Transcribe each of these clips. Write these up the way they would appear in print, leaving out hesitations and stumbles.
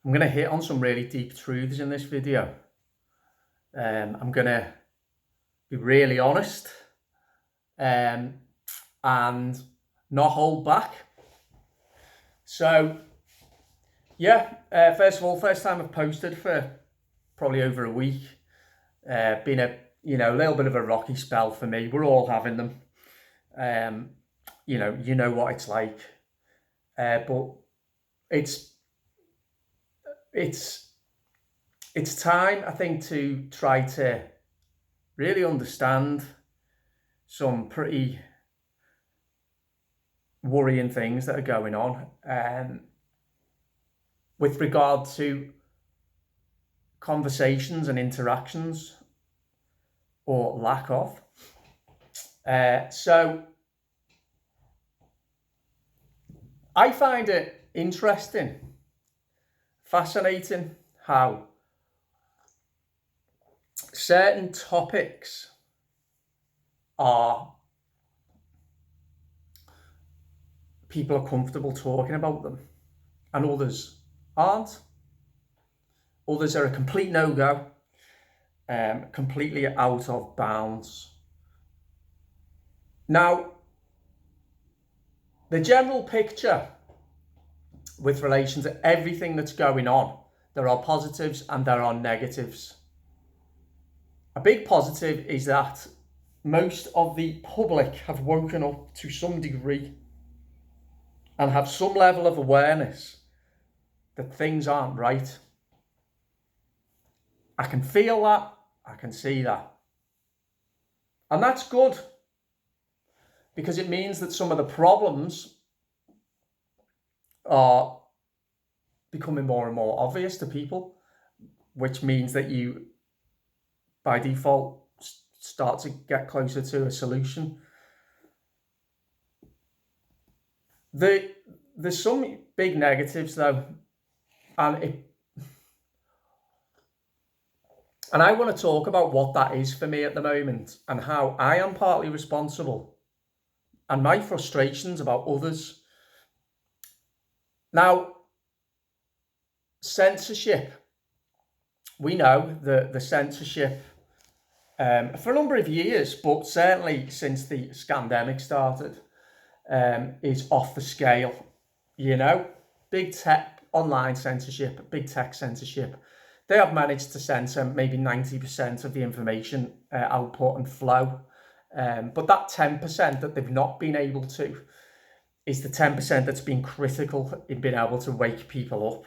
I'm going to hit on some really deep truths in this video. I'm going to be really honest and not hold back. So, first of all, first time I've posted for probably over a week. Been a little bit of a rocky spell for me. We're all having them. You know what it's like. But it's time, I think, to try to really understand some pretty worrying things that are going on with regard to conversations and interactions, or lack of. So I find it interesting, fascinating how certain topics people are comfortable talking about them and others aren't. Others are a complete no-go, completely out of bounds. Now, the general picture with relation to everything that's going on, there are positives and there are negatives. A big positive is that most of the public have woken up to some degree and have some level of awareness that things aren't right. I can feel that, I can see that. And that's good, because it means that some of the problems are becoming more and more obvious to people, which means that you, by default, start to get closer to a solution. There's some big negatives though, and I want to talk about what that is for me at the moment and how I am partly responsible and my frustrations about others. Now, censorship. We know that the censorship for a number of years, but certainly since the scandemic started, is off the scale. Big tech, online censorship, big tech censorship. They have managed to censor maybe 90% of the information output and flow. But that 10% that they've not been able to is the 10% that's been critical in being able to wake people up.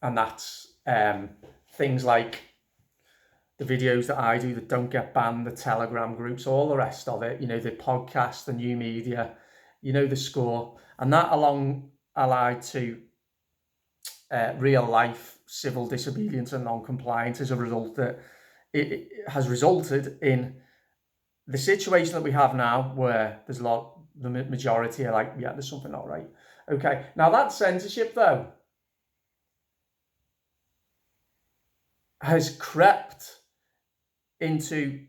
And that's things like the videos that I do that don't get banned, the Telegram groups, all the rest of it, the podcast, the new media, the score. And that allied to real life civil disobedience and non-compliance as a result that it has resulted in the situation that we have now, where the majority are like, yeah, there's something not right. Okay, now that censorship though has crept into,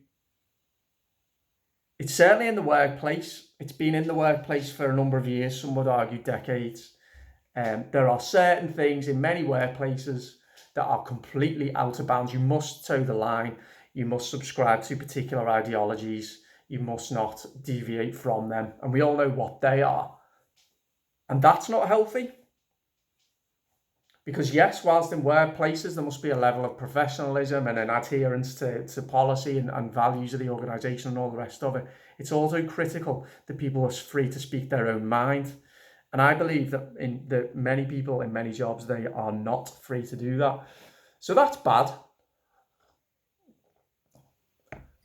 it's certainly in the workplace. It's been in the workplace for a number of years, some would argue decades. There are certain things in many workplaces that are completely out of bounds. You must toe the line. You must subscribe to particular ideologies. You must not deviate from them. And we all know what they are. And that's not healthy. Because yes, whilst in workplaces, there must be a level of professionalism and an adherence to policy and values of the organisation and all the rest of it, it's also critical that people are free to speak their own mind. And I believe that many people in many jobs, they are not free to do that. So that's bad.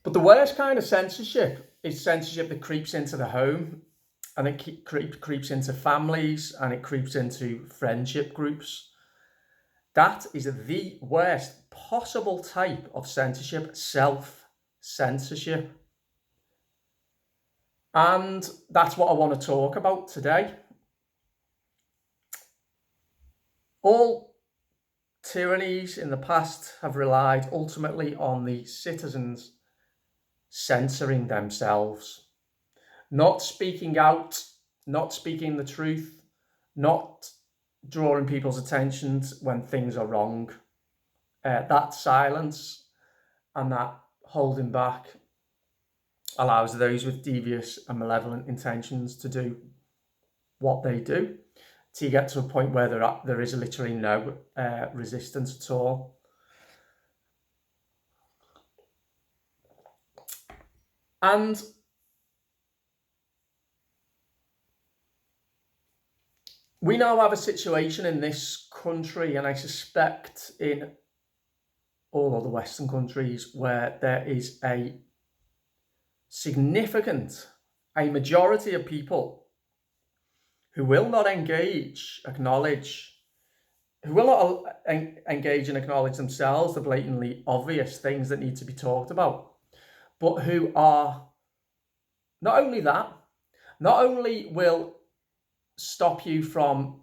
But the worst kind of censorship is censorship that creeps into the home, and it creeps into families, and it creeps into friendship groups. That is the worst possible type of censorship, self-censorship. And that's what I want to talk about today. All tyrannies in the past have relied ultimately on the citizens censoring themselves, not speaking out, not speaking the truth, not drawing people's attentions when things are wrong. That silence and that holding back allows those with devious and malevolent intentions to do what they do, till you get to a point where there is literally no resistance at all. And we now have a situation in this country, and I suspect in all other Western countries, where there is a majority of people who will not engage and acknowledge themselves the blatantly obvious things that need to be talked about, but who are not only will stop you from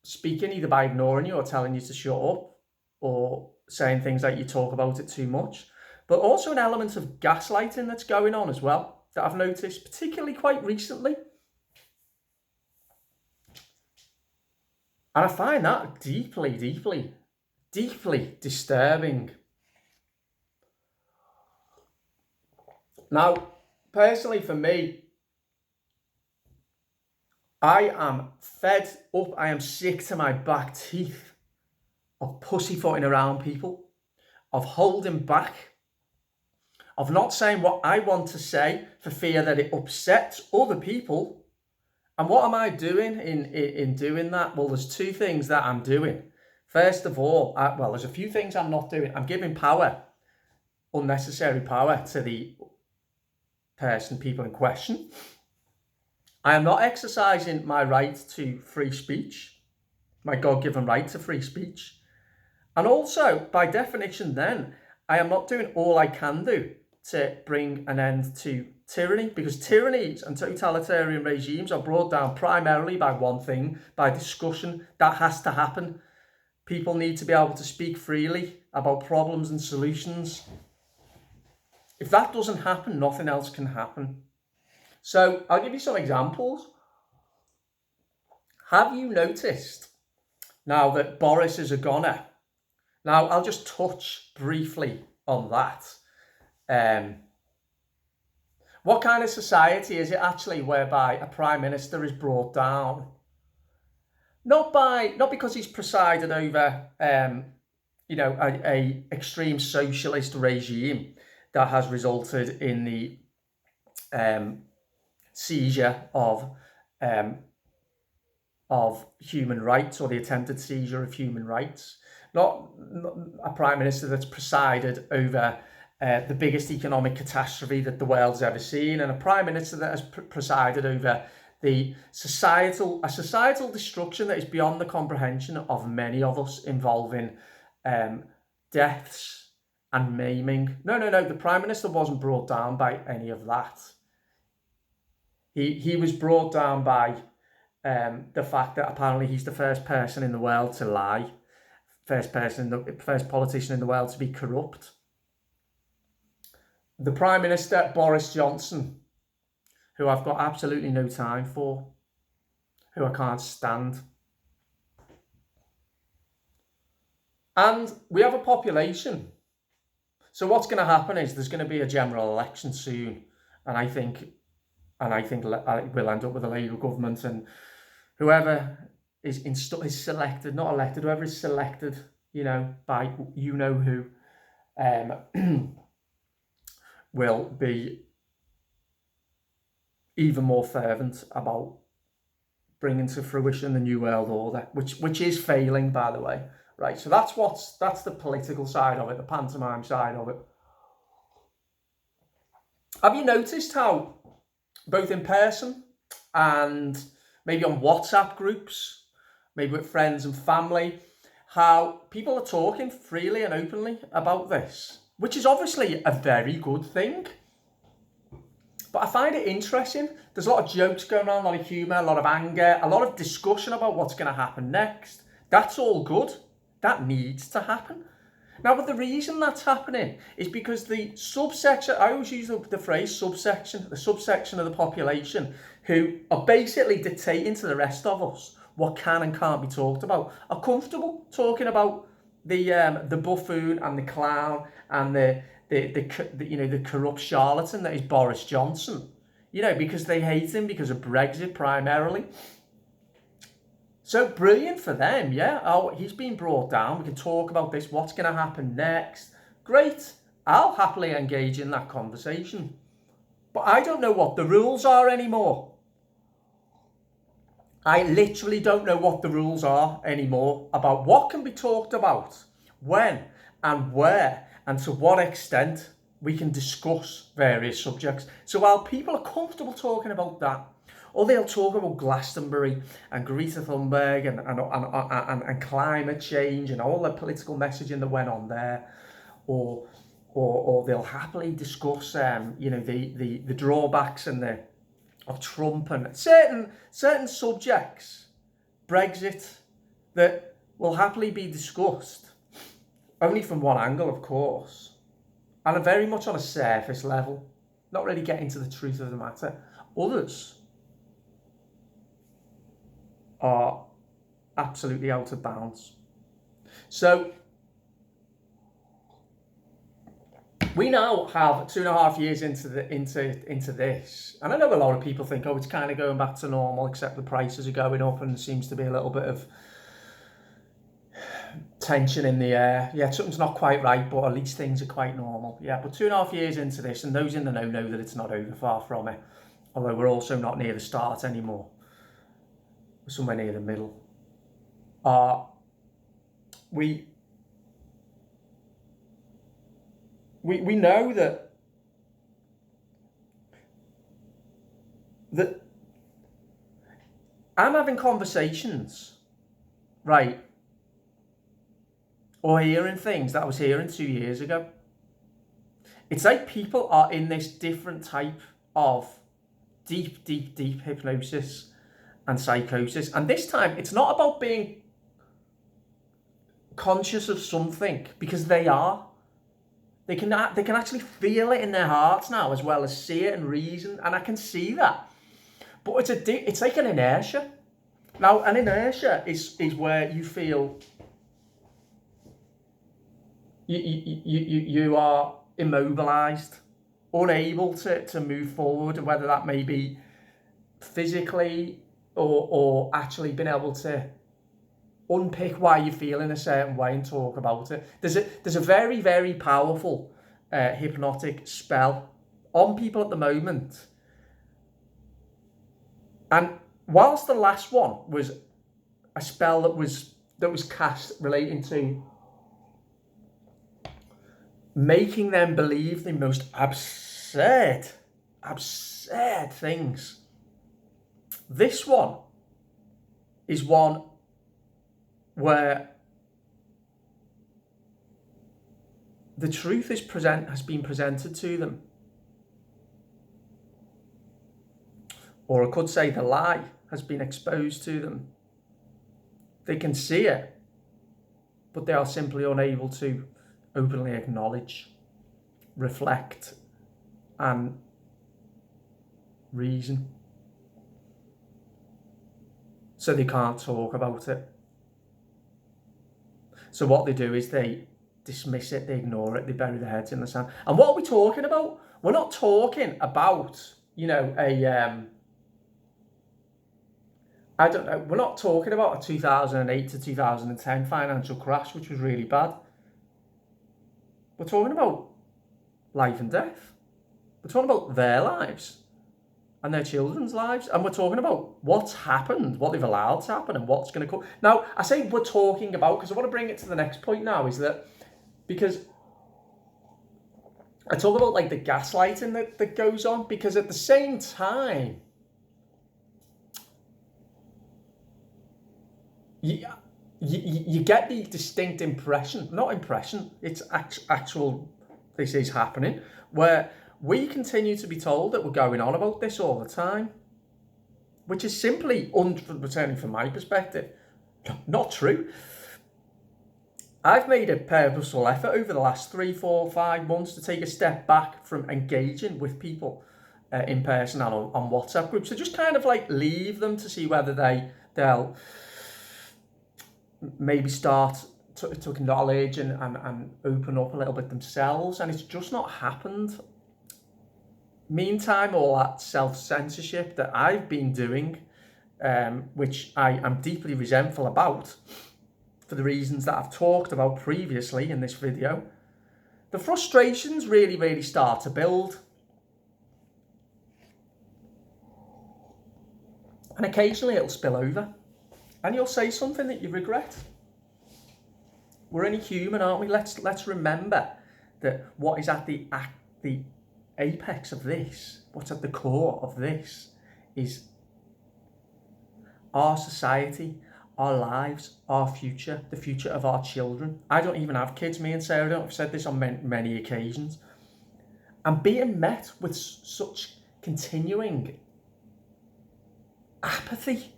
speaking, either by ignoring you or telling you to shut up or saying things like you talk about it too much, but also an element of gaslighting that's going on as well, that I've noticed, particularly quite recently. And I find that deeply, deeply, deeply disturbing. Now, personally for me, I am fed up, I am sick to my back teeth of pussyfooting around people, of holding back, of not saying what I want to say for fear that it upsets other people. And what am I doing in doing that? Well, there's two things that I'm doing. First of all, there's a few things I'm not doing. I'm giving power, unnecessary power, to the people in question. I am not exercising my right to free speech, my God-given right to free speech. And also, by definition then, I am not doing all I can do to bring an end to tyranny, because tyrannies and totalitarian regimes are brought down primarily by one thing, by discussion. That has to happen. People need to be able to speak freely about problems and solutions. If that doesn't happen, nothing else can happen. So I'll give you some examples. Have you noticed now that Boris is a goner? Now, I'll just touch briefly on that. What kind of society is it actually whereby a prime minister is brought down? Not because he's presided over, a extreme socialist regime that has resulted in the seizure of human rights, or the attempted seizure of human rights. Not a prime minister that's presided over the biggest economic catastrophe that the world's ever seen, and a prime minister that has presided over the societal destruction that is beyond the comprehension of many of us, involving deaths and maiming. No, the prime minister wasn't brought down by any of that. He was brought down by the fact that apparently he's the first person in the world to lie, first politician in the world to be corrupt. The Prime Minister, Boris Johnson, who I've got absolutely no time for, who I can't stand. And we have a population. So what's going to happen is there's going to be a general election soon, and I think we'll end up with a Labour government, and whoever is selected, not elected, whoever is selected, by who, will be even more fervent about bringing to fruition the New World Order, which is failing, by the way. Right, so that's the political side of it, the pantomime side of it. Have you noticed how, both in person and maybe on WhatsApp groups, maybe with friends and family, how people are talking freely and openly about this, which is obviously a very good thing. But I find it interesting. There's a lot of jokes going on, a lot of humour, a lot of anger, a lot of discussion about what's going to happen next. That's all good. That needs to happen. Now, but the reason that's happening is because the subsection, I always use the phrase subsection, the subsection of the population who are basically dictating to the rest of us what can and can't be talked about, are comfortable talking about the buffoon and the clown and the corrupt charlatan that is Boris Johnson, because they hate him because of Brexit primarily. So brilliant for them, yeah. Oh, he's been brought down. We can talk about this. What's going to happen next? Great. I'll happily engage in that conversation. But I don't know what the rules are anymore. I literally don't know what the rules are anymore about what can be talked about, when and where, and to what extent we can discuss various subjects. So while people are comfortable talking about that, or they'll talk about Glastonbury and Greta Thunberg and climate change and all the political messaging that went on there, or they'll happily discuss the drawbacks of Trump and certain subjects, Brexit, that will happily be discussed, only from one angle, of course, and very much on a surface level, not really getting to the truth of the matter. Others are absolutely out of bounds. So we now have 2.5 years into this, and I know a lot of people think, oh, it's kind of going back to normal, except the prices are going up and there seems to be a little bit of tension in the air. Yeah, something's not quite right, but at least things are quite normal. Yeah, but 2.5 years into this, and those in the know that it's not over, far from it. Although we're also not near the start anymore. We're somewhere near the middle. We know that I'm having conversations, right, or hearing things that I was hearing 2 years ago. It's like people are in this different type of deep hypnosis and psychosis. And this time, it's not about being conscious of something, because they are. They can actually feel it in their hearts now, as well as see it and reason, and I can see that. But it's like an inertia. Now, an inertia is where you feel you are immobilized, unable to move forward, and whether that may be physically or actually being able to unpick why you feel in a certain way and talk about it. There's a very, very powerful hypnotic spell on people at the moment. And whilst the last one was a spell that was cast relating to making them believe the most absurd things, this one is one where the truth has been presented to them. Or I could say the lie has been exposed to them. They can see it, but they are simply unable to openly acknowledge, reflect, and reason. So they can't talk about it. So what they do is they dismiss it, they ignore it, they bury their heads in the sand. And what are we talking about? We're not talking about, we're not talking about a 2008 to 2010 financial crash, which was really bad. We're talking about life and death. We're talking about their lives and their children's lives. And we're talking about what's happened, what they've allowed to happen, and what's going to come. Now, I say we're talking about, because I want to bring it to the next point now, is that because I talk about like the gaslighting that goes on, because at the same time, you get the distinct impression, it's actual, this is happening, where we continue to be told that we're going on about this all the time, which is simply, returning from my perspective, not true. I've made a purposeful effort over the last 3, 4, 5 months to take a step back from engaging with people in person and on WhatsApp groups, to just kind of like leave them to see whether they'll maybe start to acknowledge and open up a little bit themselves, and it's just not happened. Meantime, all that self-censorship that I've been doing, which I am deeply resentful about for the reasons that I've talked about previously in this video, the frustrations really start to build. And occasionally it'll spill over and you'll say something that you regret. We're only human, aren't we? Let's remember that what is at the apex of this, what's at the core of this, is our society, our lives, our future, the future of our children. I don't even have kids, me and Sarah don't. I've said this on many occasions. And being met with such continuing apathy,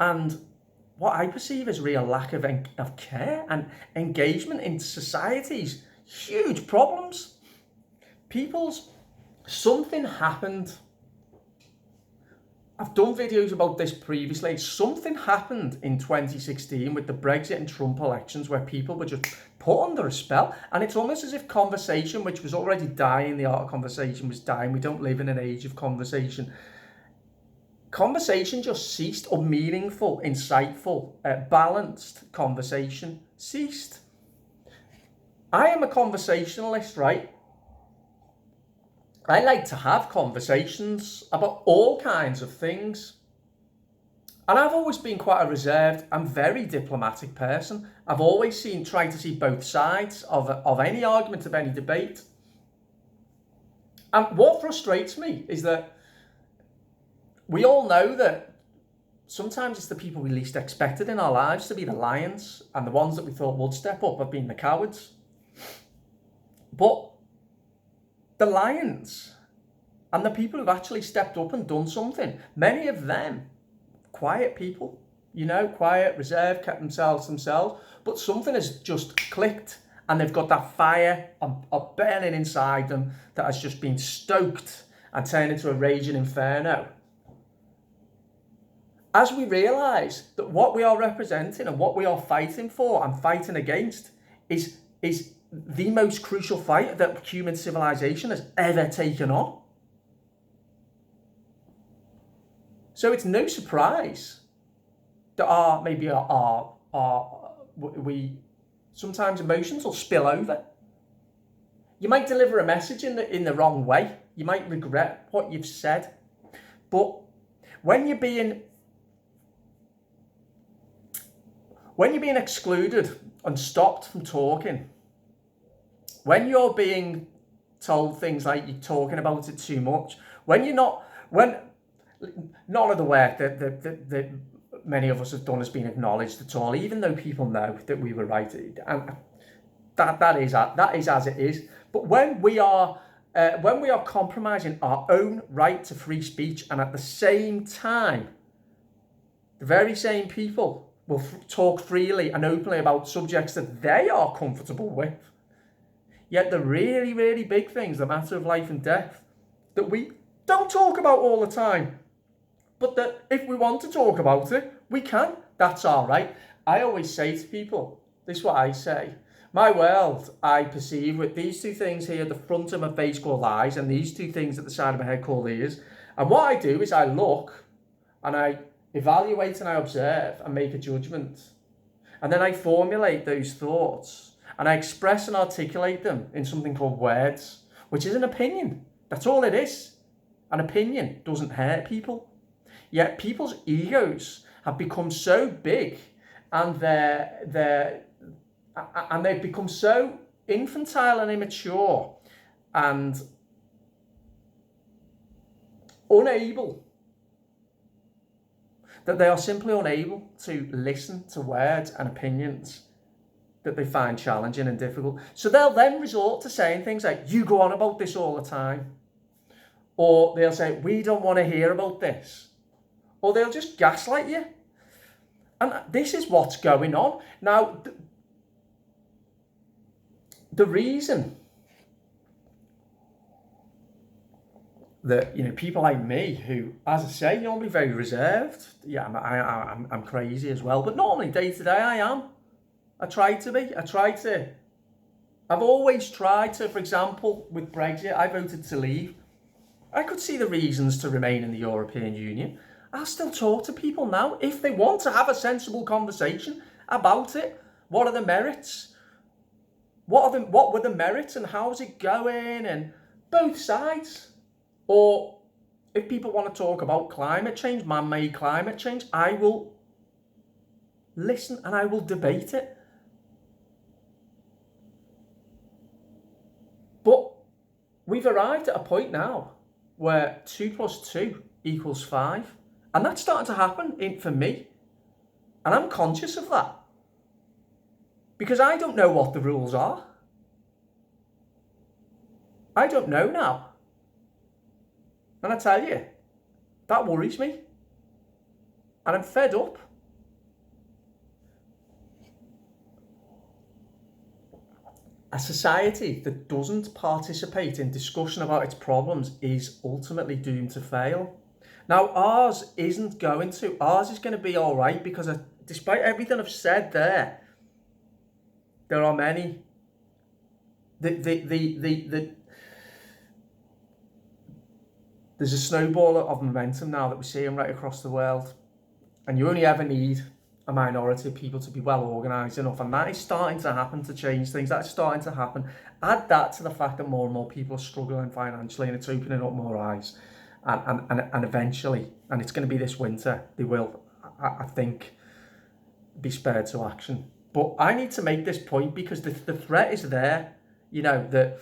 and what I perceive as real lack of care and engagement in society's huge problems. Something happened. I've done videos about this previously. Something happened in 2016 with the Brexit and Trump elections where people were just put under a spell. And it's almost as if conversation, which was already dying, the art of conversation was dying. We don't live in an age of conversation. Conversation just ceased, or meaningful, insightful, balanced conversation ceased. I am a conversationalist, right? I like to have conversations about all kinds of things. And I've always been quite a reserved and very diplomatic person. I've always tried to see both sides of any argument, of any debate. And what frustrates me is that we all know that sometimes it's the people we least expected in our lives to be the lions, and the ones that we thought would step up have been the cowards. But the lions and the people who've actually stepped up and done something, many of them quiet people, quiet, reserved, kept themselves, but something has just clicked and they've got that fire burning inside them that has just been stoked and turned into a raging inferno. As we realise that what we are representing and what we are fighting for and fighting against is the most crucial fight that human civilization has ever taken on. So it's no surprise that we sometimes emotions will spill over. You might deliver a message in the wrong way. You might regret what you've said. But when you're being excluded and stopped from talking, when you're being told things like you're talking about it too much, when none of the work that many of us have done has been acknowledged at all, even though people know that we were right, and that is as it is. But when we are compromising our own right to free speech, and at the same time, the very same people will talk freely and openly about subjects that they are comfortable with, yet the really big things, the matter of life and death, that we don't talk about all the time, but that if we want to talk about it, we can. That's all right. I always say to people, this is what I say: my world I perceive with these two things here, the front of my face called eyes, and these two things at the side of my head called ears. And what I do is I look and I evaluate and I observe and make a judgment. And then I formulate those thoughts and I express and articulate them in something called words, which is an opinion. That's all it is. An opinion doesn't hurt people. Yet people's egos have become so big, and they've become so infantile and immature and unable, that they are simply unable to listen to words and opinions that they find challenging and difficult. So they'll then resort to saying things like, you go on about this all the time. Or they'll say, we don't want to hear about this. Or they'll just gaslight you. And this is what's going on. Now, the reason that, people like me who, as I say, normally very reserved. Yeah, I'm crazy as well, but normally day to day I am. I try to be. I've always tried to. For example, with Brexit, I voted to leave. I could see the reasons to remain in the European Union. I'll still talk to people now if they want to have a sensible conversation about it. What are the merits? What were the merits and how's it going? And both sides. Or if people want to talk about climate change, man-made climate change, I will listen and I will debate it. But we've arrived at a point now where 2 + 2 = 5. And that's starting to happen for me. And I'm conscious of that. Because I don't know what the rules are. I don't know now. And I tell you, that worries me. And I'm fed up. A society that doesn't participate in discussion about its problems is ultimately doomed to fail. Now, ours isn't going to. Ours is going to be all right because despite everything I've said there are many. There's a snowball of momentum now that we're seeing right across the world. And you only ever need a minority of people to be well organised enough. And that is starting to happen to change things. That's starting to happen. Add that to the fact that more and more people are struggling financially and it's opening up more eyes. And eventually, and it's going to be this winter, they will, I think, be spurred to action. But I need to make this point because the threat is there. The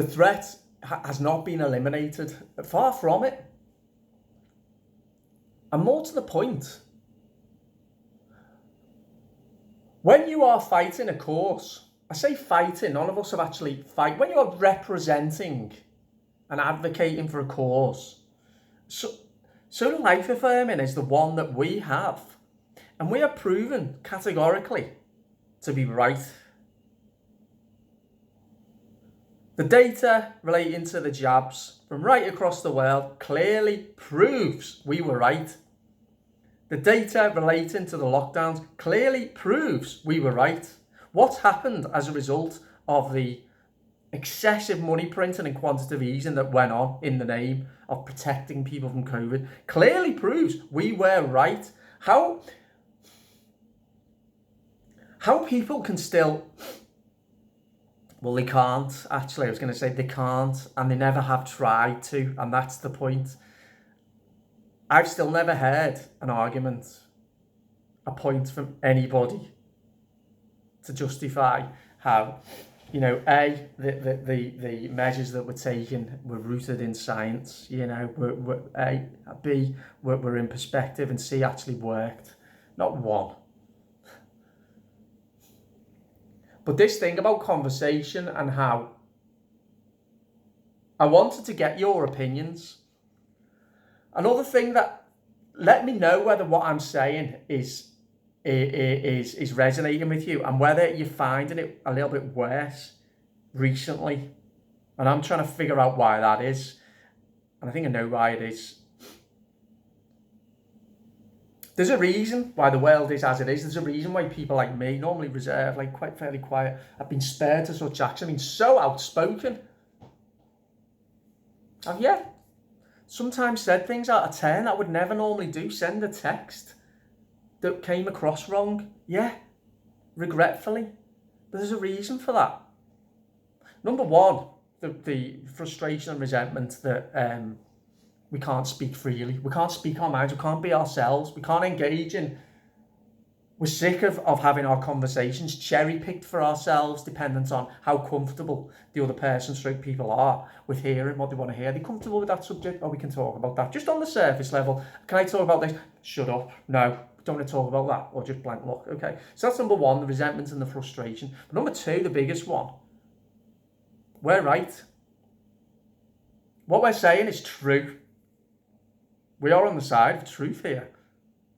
threat has not been eliminated. Far from it. And more to the point, when you are fighting a cause, I say fighting, none of us have actually fight. When you are representing and advocating for a cause, so life affirming is the one that we have. And we are proven categorically to be right. The data relating to the jabs from right across the world clearly proves we were right. The data relating to the lockdowns clearly proves we were right. What's happened as a result of the excessive money printing and quantitative easing that went on in the name of protecting people from COVID clearly proves we were right. How people can still... Well, they can't, actually. I was going to say they can't, and they never have tried to, and that's the point. I've still never heard an argument, a point from anybody to justify how, the measures that were taken were rooted in science, were in perspective, and C, actually worked. Not one. But this thing about conversation and how I wanted to get your opinions. Another thing that let me know whether what I'm saying is resonating with you and whether you're finding it a little bit worse recently. And I'm trying to figure out why that is. And I think I know why it is. There's a reason why the world is as it is. There's a reason why people like me, normally reserved, like quite fairly quiet, have been spared to such action. I mean, so outspoken. I've sometimes said things out of turn that I would never normally do. Send a text that came across wrong. Yeah, regretfully. But there's a reason for that. Number one, the frustration and resentment that we can't speak freely. We can't speak our minds. We can't be ourselves. We can't engage in... We're sick of having our conversations cherry-picked for ourselves, dependent on how comfortable the other person, people are with hearing what they want to hear. Are they comfortable with that subject? Oh, we can talk about that. Just on the surface level. Can I talk about this? Shut up. No, don't want to talk about that. Or just blank look. Okay. So that's number one, the resentment and the frustration. But number two, the biggest one. We're right. What we're saying is true. We are on the side of truth here.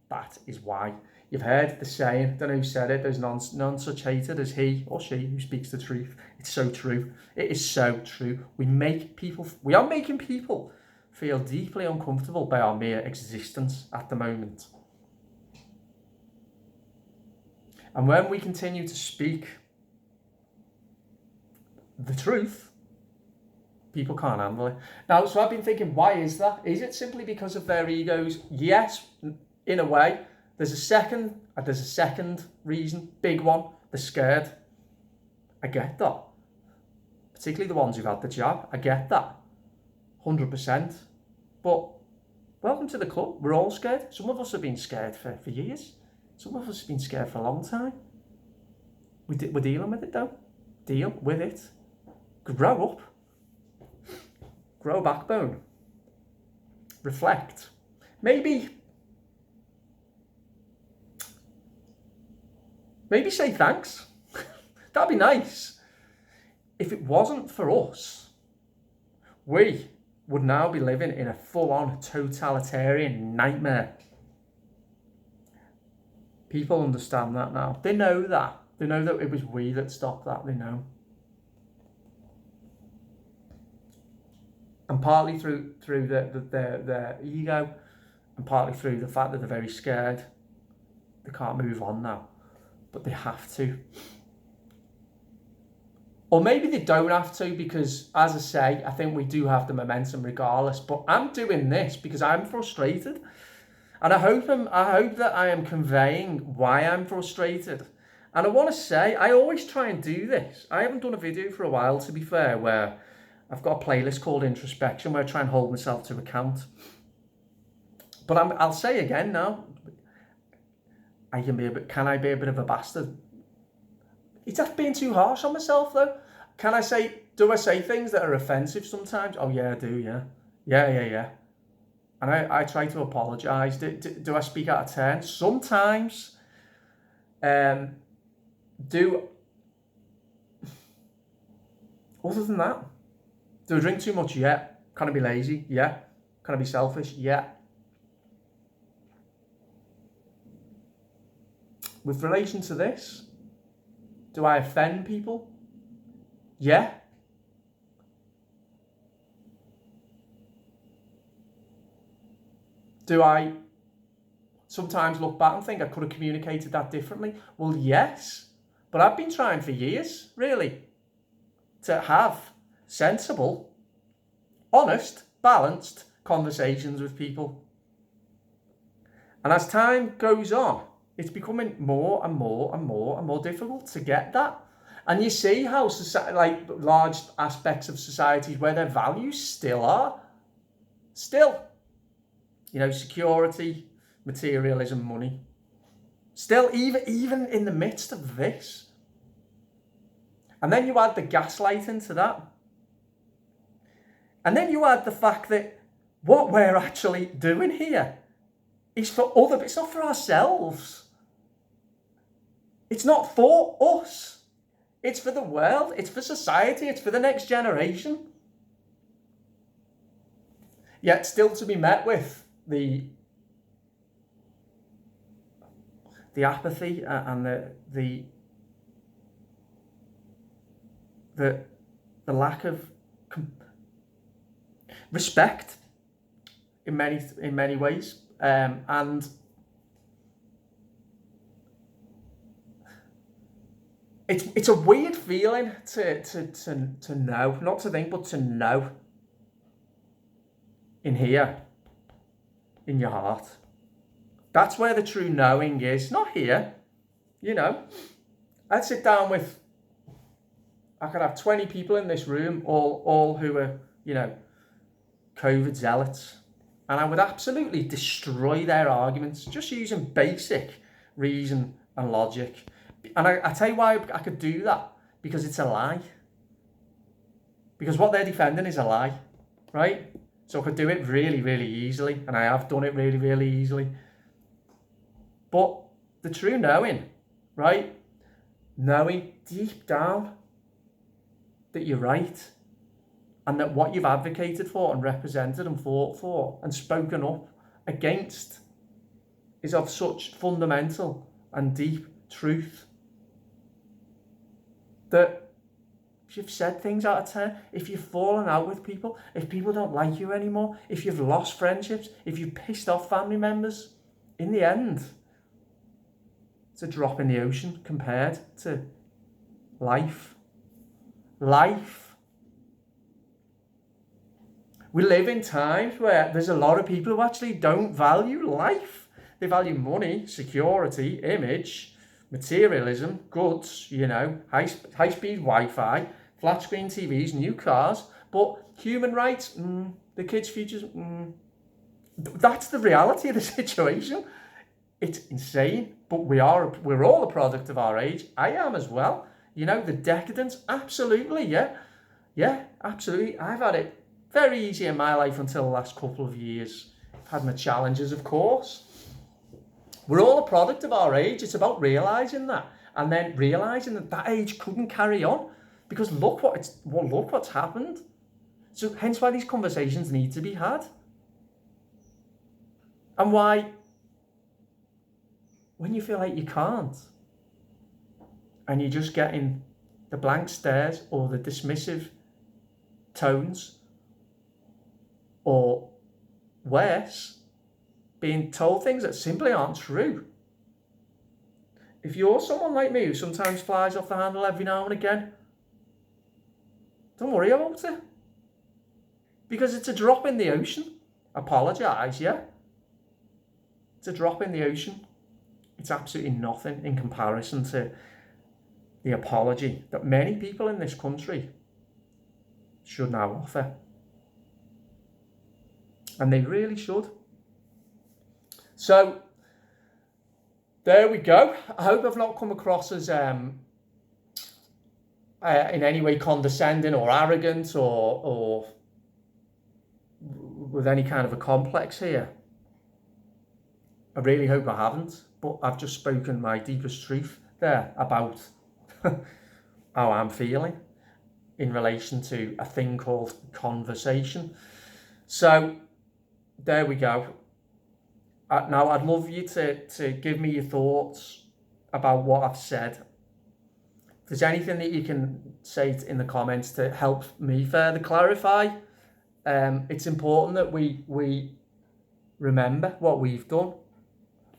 That is why You've heard the saying, I don't know who said it, there's none such hated as he or she who speaks the truth. It's so true. It is so true. We are making people feel deeply uncomfortable by our mere existence at the moment. And when we continue to speak the truth, people can't handle it. Now, so I've been thinking, why is that? Is it simply because of their egos? Yes, in a way. There's a second reason, big one. They're scared. I get that. Particularly the ones who've had the jab. I get that. 100%. But welcome to the club. We're all scared. Some of us have been scared for years. Some of us have been scared for a long time. We're dealing with it though. Deal with it. Grow up. Grow a backbone. Reflect. Maybe say thanks. That'd be nice. If it wasn't for us, we would now be living in a full-on totalitarian nightmare. People understand that now. They know that. They know that it was we that stopped that. They know. And partly through their ego, and partly through the fact that they're very scared. They can't move on now. But they have to. Or maybe they don't have to because, as I say, I think we do have the momentum regardless. But I'm doing this because I'm frustrated. And I hope that I am conveying why I'm frustrated. And I want to say, I always try and do this. I haven't done a video for a while, to be fair, where I've got a playlist called Introspection where I try and hold myself to account. But I'll say again now, can I be a bit of a bastard? Is that being too harsh on myself though? Do I say things that are offensive sometimes? Oh yeah, I do, yeah. Yeah. And I try to apologise. Do I speak out of turn? Sometimes. Other than that, do I drink too much? Yeah. Can I be lazy? Yeah. Can I be selfish? Yeah. With relation to this, do I offend people? Yeah. Do I sometimes look back and think I could have communicated that differently? Well, yes. But I've been trying for years, really, to have sensible, honest, balanced conversations with people. And as time goes on, it's becoming more and more difficult to get that. And you see how large aspects of societies where their values still, security, materialism, money. Still, even in the midst of this. And then you add the gaslighting to that. And then you add the fact that what we're actually doing here is it's not for ourselves. It's not for us. It's for the world. It's for society. It's for the next generation. Yet still to be met with the apathy and the lack of respect in many ways, and it's a weird feeling to know, not to think, but to know in here, in your heart. That's where the true knowing is, not here. I'd sit down with, I could have 20 people in this room, all who are, COVID zealots. And I would absolutely destroy their arguments, just using basic reason and logic. And I tell you why I could do that. Because it's a lie. Because what they're defending is a lie, right? So I could do it really, really easily. And I have done it really, really easily. But the true knowing, right? Knowing deep down that you're right. And that what you've advocated for and represented and fought for and spoken up against is of such fundamental and deep truth that if you've said things out of turn, if you've fallen out with people, if people don't like you anymore, if you've lost friendships, if you've pissed off family members, in the end, it's a drop in the ocean compared to life. Life. We live in times where there's a lot of people who actually don't value life. They value money, security, image, materialism, goods, high-speed Wi-Fi, flat-screen TVs, new cars. But human rights, the kids' futures, that's the reality of the situation. It's insane, but we're all a product of our age. I am as well. The decadence, absolutely, yeah, absolutely. I've had it very easy in my life until the last couple of years. I've had my challenges, of course. We're all a product of our age. It's about realising that, and then realising that age couldn't carry on, because look what's happened. So hence why these conversations need to be had, and why, when you feel like you can't, and you're just getting the blank stares or the dismissive tones, or worse, being told things that simply aren't true. If you're someone like me who sometimes flies off the handle every now and again, don't worry about it, because it's a drop in the ocean. Apologise, yeah? It's a drop in the ocean. It's absolutely nothing in comparison to the apology that many people in this country should now offer. And they really should. So, there we go. I hope I've not come across as in any way condescending or arrogant or with any kind of a complex here. I really hope I haven't, but I've just spoken my deepest truth there about how I'm feeling in relation to a thing called conversation. So there we go. Now I'd love you to give me your thoughts about what I've said. If there's anything that you can say in the comments to help me further clarify, it's important that we remember what we've done.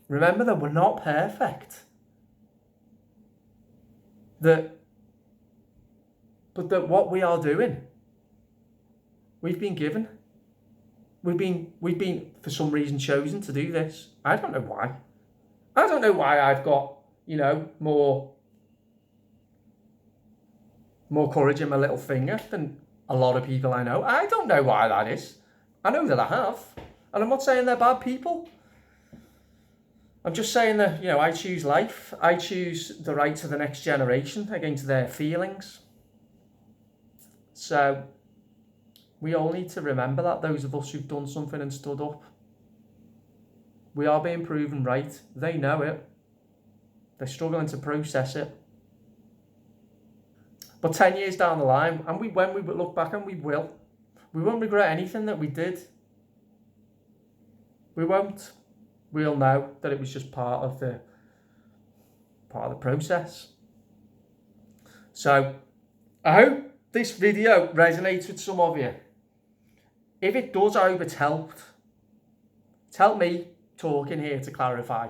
Remember that we're not perfect. But that what we are doing, we've been given. We've been for some reason chosen to do this. I don't know why. I don't know why I've got, more courage in my little finger than a lot of people I know. I don't know why that is. I know that I have. And I'm not saying they're bad people. I'm just saying that, I choose life. I choose the rights of the next generation against their feelings. So we all need to remember that, those of us who've done something and stood up. We are being proven right. They know it. They're struggling to process it. But 10 years down the line, and when we look back, and we won't regret anything that we did. We won't. We'll know that it was just part of the process. So I hope this video resonates with some of you. If it does, I hope it's helped. It's helped me talking here to clarify.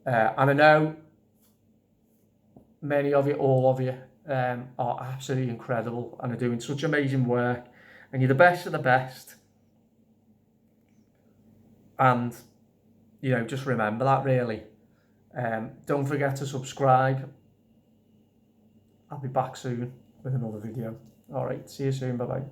And I know many of you, all of you, are absolutely incredible and are doing such amazing work. And you're the best of the best. And, just remember that, really. Don't forget to subscribe. I'll be back soon with another video. All right, see you soon. Bye-bye.